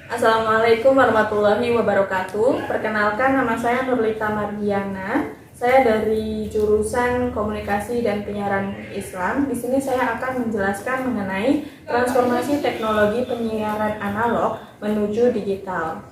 Assalamualaikum warahmatullahi wabarakatuh. Perkenalkan, nama saya Nurlita Mardiana. Saya dari jurusan Komunikasi dan Penyiaran Islam. Di sini saya akan menjelaskan mengenai transformasi teknologi penyiaran analog menuju digital.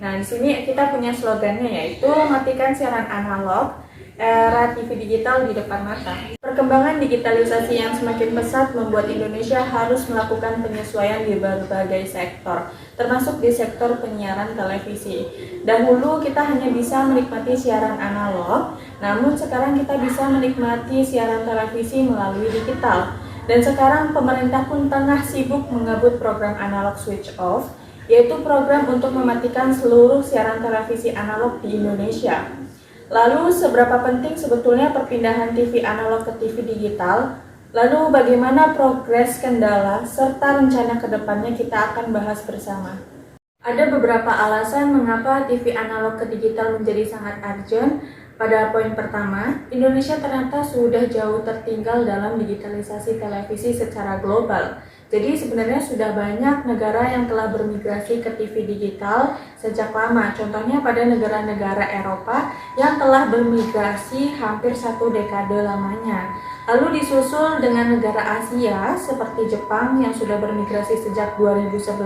Nah, di sini kita punya slogannya, yaitu matikan siaran analog, era TV digital di depan mata. Perkembangan digitalisasi yang semakin pesat membuat Indonesia harus melakukan penyesuaian di berbagai sektor, termasuk di sektor penyiaran televisi. Dahulu kita hanya bisa menikmati siaran analog, namun sekarang kita bisa menikmati siaran televisi melalui digital. Dan sekarang pemerintah pun tengah sibuk mengabut program analog switch off, yaitu program untuk mematikan seluruh siaran televisi analog di Indonesia. Lalu, seberapa penting sebetulnya perpindahan TV analog ke TV digital? Lalu, bagaimana progres, kendala, serta rencana ke depannya kita akan bahas bersama. Ada beberapa alasan mengapa TV analog ke digital menjadi sangat urgent. Pada poin pertama, Indonesia ternyata sudah jauh tertinggal dalam digitalisasi televisi secara global. Jadi sebenarnya sudah banyak negara yang telah bermigrasi ke TV digital sejak lama. Contohnya pada negara-negara Eropa yang telah bermigrasi hampir 1 dekade lamanya. Lalu disusul dengan negara Asia seperti Jepang yang sudah bermigrasi sejak 2011.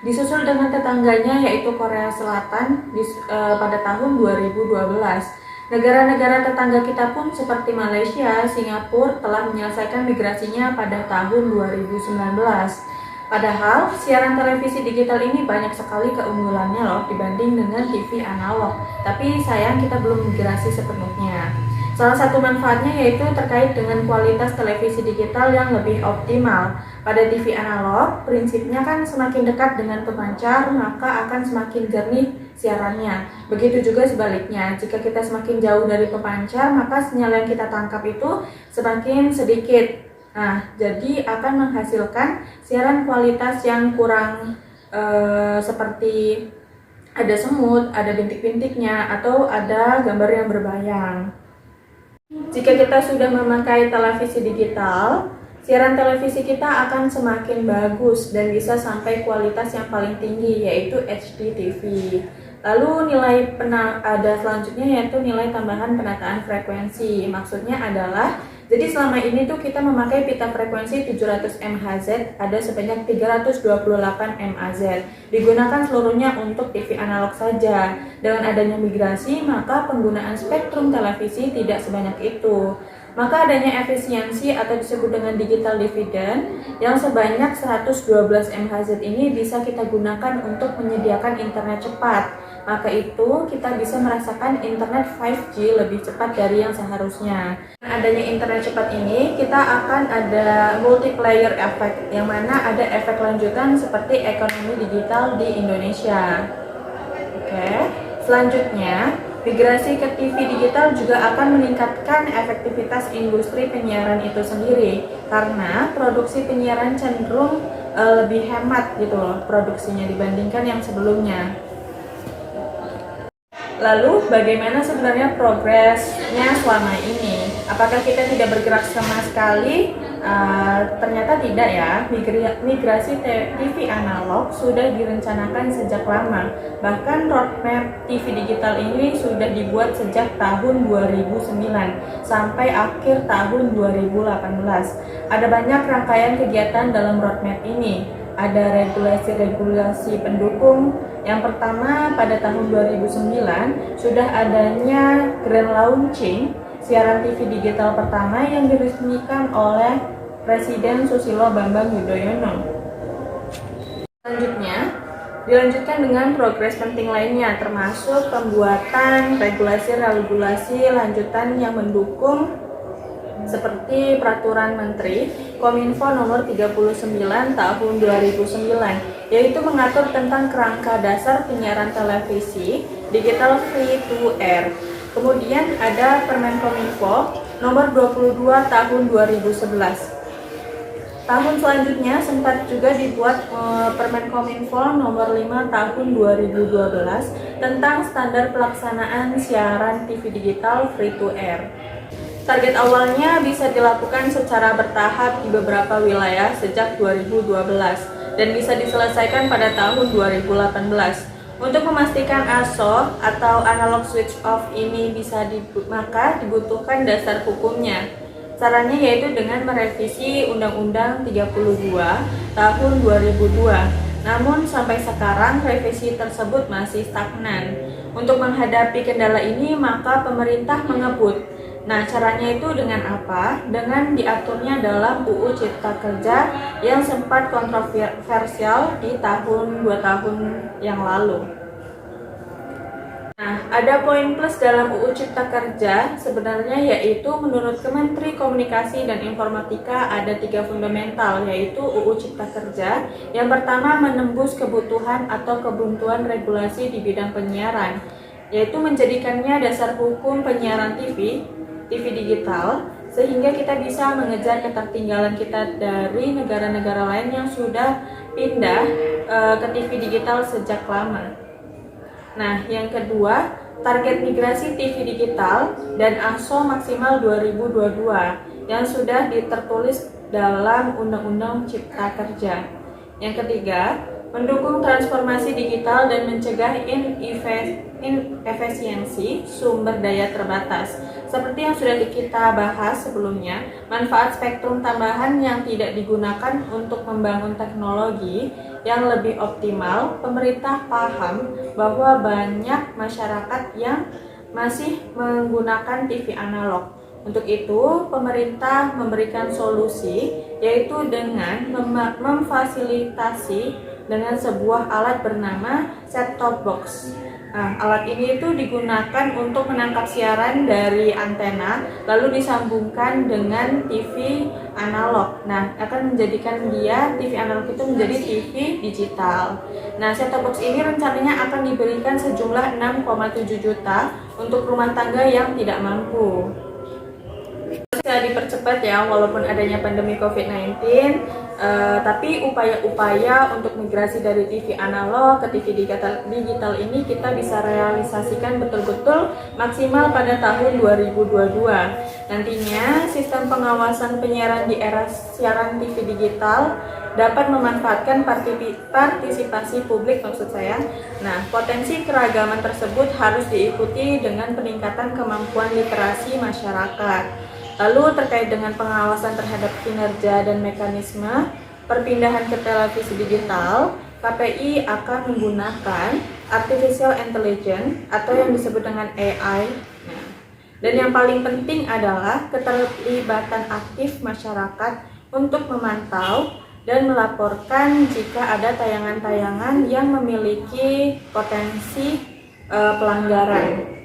Disusul dengan tetangganya yaitu Korea Selatan pada tahun 2012. Negara-negara tetangga kita pun seperti Malaysia, Singapura telah menyelesaikan migrasinya pada tahun 2019. Padahal siaran televisi digital ini banyak sekali keunggulannya loh dibanding dengan TV analog. Tapi sayang kita belum migrasi sepenuhnya. Salah satu manfaatnya yaitu terkait dengan kualitas televisi digital yang lebih optimal. Pada TV analog, prinsipnya kan semakin dekat dengan pemancar, maka akan semakin jernih siarannya. Begitu juga sebaliknya, jika kita semakin jauh dari pemancar, maka sinyal yang kita tangkap itu semakin sedikit. Nah, jadi akan menghasilkan siaran kualitas yang kurang seperti ada semut, ada bintik-bintiknya, atau ada gambar yang berbayang. Jika kita sudah memakai televisi digital, siaran televisi kita akan semakin bagus dan bisa sampai kualitas yang paling tinggi, yaitu HD TV. Lalu ada selanjutnya yaitu nilai tambahan penataan frekuensi. Maksudnya adalah, jadi selama ini tuh kita memakai pita frekuensi 700 MHz, ada sebanyak 328 MHz. Digunakan seluruhnya untuk TV analog saja. Dengan adanya migrasi, maka penggunaan spektrum televisi tidak sebanyak itu. Maka adanya efisiensi atau disebut dengan digital dividend yang sebanyak 112 MHz ini bisa kita gunakan untuk menyediakan internet cepat. Maka itu kita bisa merasakan internet 5G lebih cepat dari yang seharusnya. Dengan adanya internet cepat ini, kita akan ada multiplayer effect, yang mana ada efek lanjutan seperti ekonomi digital di Indonesia. Oke, selanjutnya, migrasi ke TV digital juga akan meningkatkan efektivitas industri penyiaran itu sendiri, karena produksi penyiaran cenderung lebih hemat gitu loh produksinya dibandingkan yang sebelumnya. Lalu bagaimana sebenarnya progresnya selama ini? Apakah kita tidak bergerak sama sekali? Ternyata tidak ya. Migrasi TV analog sudah direncanakan sejak lama. Bahkan roadmap TV digital ini sudah dibuat sejak tahun 2009 sampai akhir tahun 2018. Ada banyak rangkaian kegiatan dalam roadmap ini. Ada regulasi-regulasi pendukung. Yang pertama, pada tahun 2009 sudah adanya grand launching siaran TV digital pertama yang diresmikan oleh Presiden Susilo Bambang Yudhoyono. Selanjutnya, dilanjutkan dengan progres penting lainnya, termasuk pembuatan regulasi-regulasi lanjutan yang mendukung seperti Peraturan Menteri Kominfo nomor 39 tahun 2009, yaitu mengatur tentang kerangka dasar penyiaran televisi digital free to air. Kemudian ada Permen Kominfo nomor 22 tahun 2011. Tahun selanjutnya sempat juga dibuat Permen Kominfo nomor 5 tahun 2012 tentang standar pelaksanaan siaran TV digital free to air. Target awalnya bisa dilakukan secara bertahap di beberapa wilayah sejak 2012. dan bisa diselesaikan pada tahun 2018. Untuk memastikan ASO atau analog switch off ini maka dibutuhkan dasar hukumnya. Caranya yaitu dengan merevisi Undang-Undang 32 tahun 2002. Namun sampai sekarang revisi tersebut masih stagnan. Untuk menghadapi kendala ini maka pemerintah mengebut. Nah, caranya itu dengan apa? Dengan diaturnya dalam UU Cipta Kerja yang sempat kontroversial di tahun 2 tahun yang lalu. Nah, ada poin plus dalam UU Cipta Kerja sebenarnya, yaitu menurut Kementerian Komunikasi dan Informatika ada 3 fundamental, yaitu UU Cipta Kerja. Yang pertama, menembus kebutuhan atau kebuntuan regulasi di bidang penyiaran, yaitu menjadikannya dasar hukum penyiaran TV digital, sehingga kita bisa mengejar ketertinggalan kita dari negara-negara lain yang sudah pindah ke TV digital sejak lama. Nah, yang kedua, target migrasi TV digital dan ASO maksimal 2022 yang sudah tertulis dalam Undang-Undang Cipta Kerja. Yang ketiga, mendukung transformasi digital dan mencegah inefisiensi sumber daya terbatas. Seperti yang sudah kita bahas sebelumnya, manfaat spektrum tambahan yang tidak digunakan untuk membangun teknologi yang lebih optimal. Pemerintah paham bahwa banyak masyarakat yang masih menggunakan TV analog. Untuk itu, pemerintah memberikan solusi, yaitu dengan memfasilitasi dengan sebuah alat bernama set-top box. Nah, alat ini itu digunakan untuk menangkap siaran dari antena, lalu disambungkan dengan TV analog. Nah, akan menjadikan TV analog itu menjadi TV digital. Nah, set-top box ini rencananya akan diberikan sejumlah 6,7 juta untuk rumah tangga yang tidak mampu. Bisa dipercepat ya, walaupun adanya pandemi COVID-19, tapi upaya-upaya untuk migrasi dari TV analog ke TV digital ini kita bisa realisasikan betul-betul maksimal pada tahun 2022. Nantinya sistem pengawasan penyiaran di era siaran TV digital dapat memanfaatkan partisipasi publik maksud saya. Nah, potensi keragaman tersebut harus diikuti dengan peningkatan kemampuan literasi masyarakat. Lalu terkait dengan pengawasan terhadap kinerja dan mekanisme perpindahan ke televisi digital, KPI akan menggunakan Artificial Intelligence atau yang disebut dengan AI. Nah, dan yang paling penting adalah keterlibatan aktif masyarakat untuk memantau dan melaporkan jika ada tayangan-tayangan yang memiliki potensi pelanggaran.